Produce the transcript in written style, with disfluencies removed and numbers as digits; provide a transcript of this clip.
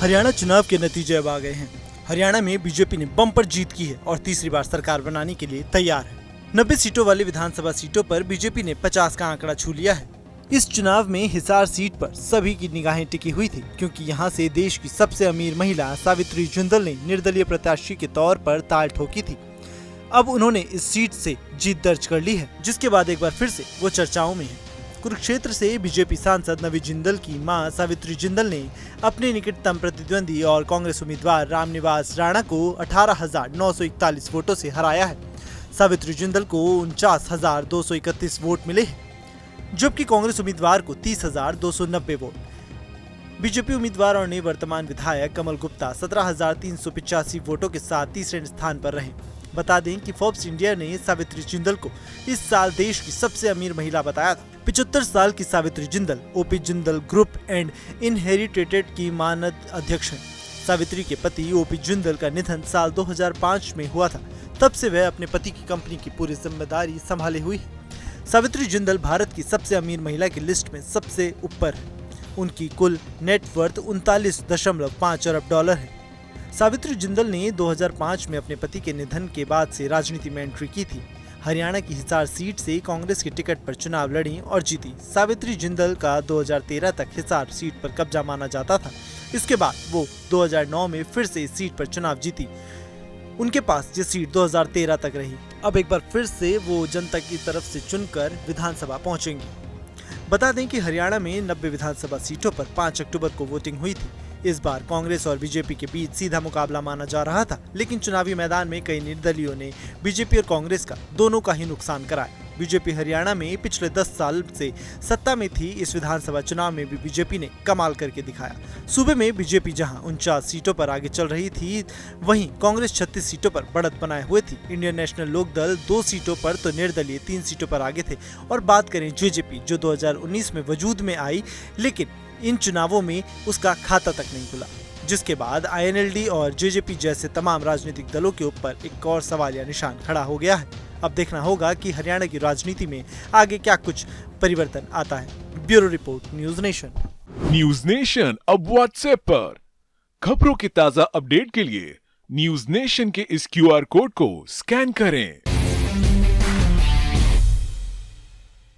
हरियाणा चुनाव के नतीजे अब आ गए हैं। हरियाणा में बीजेपी ने बम्पर जीत की है और तीसरी बार सरकार बनाने के लिए तैयार है। 90 सीटों वाली विधानसभा सीटों पर बीजेपी ने 50 का आंकड़ा छू लिया है। इस चुनाव में हिसार सीट पर सभी की निगाहें टिकी हुई थी, क्योंकि यहां से देश की सबसे अमीर महिला सावित्री जिंदल ने निर्दलीय प्रत्याशी के तौर पर ताल ठोकी थी। अब उन्होंने इस सीट से जीत दर्ज कर ली है, जिसके बाद एक बार फिर से वो चर्चाओं में है। कुरुक्षेत्र से बीजेपी सांसद नवी जिंदल की मां सावित्री जिंदल ने अपने निकटतम प्रतिद्वंदी और कांग्रेस उम्मीदवार रामनिवास राणा को 18,941 वोटों से हराया है। सावित्री जिंदल को 49,231 वोट मिले हैं, जबकि कांग्रेस उम्मीदवार को 30,290 वोट। बीजेपी उम्मीदवार और निवर्तमान विधायक कमल गुप्ता 17,385 वोटों के साथ तीसरे स्थान पर रहे। बता दें कि फोर्ब्स इंडिया ने सावित्री जिंदल को इस साल देश की सबसे अमीर महिला बताया था। 75 साल की Savitri Jindal OP Jindal group and inherited की मानद अध्यक्ष हैं। सावित्री के पति ओपी जिंदल का निधन साल 2005 में हुआ था। तब से वह अपने पति की कंपनी की पूरी जिम्मेदारी संभाले हुई है। सावित्री जिंदल भारत की सबसे अमीर महिला की लिस्ट में सबसे ऊपर है। उनकी कुल नेटवर्थ 39.5 अरब डॉलर है। सावित्री जिंदल ने 2005 में अपने पति के निधन के बाद से राजनीति में एंट्री की थी। हरियाणा की हिसार सीट से कांग्रेस के टिकट पर चुनाव लड़ी और जीती। सावित्री जिंदल का 2013 तक हिसार सीट पर कब्जा माना जाता था। इसके बाद वो 2009 में फिर से इस सीट पर चुनाव जीती। उनके पास ये सीट 2013 तक रही। अब एक बार फिर से वो जनता की तरफ से चुनकर विधानसभा पहुंचेंगी। बता दें कि हरियाणा में 90 विधानसभा सीटों पर 5 अक्टूबर को वोटिंग हुई थी। इस बार कांग्रेस और बीजेपी के बीच सीधा मुकाबला माना जा रहा था, लेकिन चुनावी मैदान में कई निर्दलीयों ने बीजेपी और कांग्रेस का दोनों का ही नुकसान कराया। बीजेपी हरियाणा में पिछले 10 साल से सत्ता में थी। इस विधानसभा चुनाव में भी बीजेपी ने कमाल करके दिखाया। सूबे में बीजेपी जहां 49 सीटों पर आगे चल रही थी, वहीं कांग्रेस 36 सीटों पर बढ़त बनाए हुए थी। इंडियन नेशनल लोक दल 2 सीटों पर तो निर्दलीय 3 सीटों पर आगे थे। और बात करें जेजेपी, जो 2019 में वजूद में आई, लेकिन इन चुनावों में उसका खाता तक नहीं खुला, जिसके बाद आईएनएलडी और जेजेपी जैसे तमाम राजनीतिक दलों के ऊपर एक और सवालिया निशान खड़ा हो गया है। अब देखना होगा कि हरियाणा की राजनीति में आगे क्या कुछ परिवर्तन आता है। Bureau report, news nation. News nation अब व्हाट्सएप पर खबरों की ताजा अपडेट के लिए न्यूज नेशन के इस QR कोड को स्कैन करें।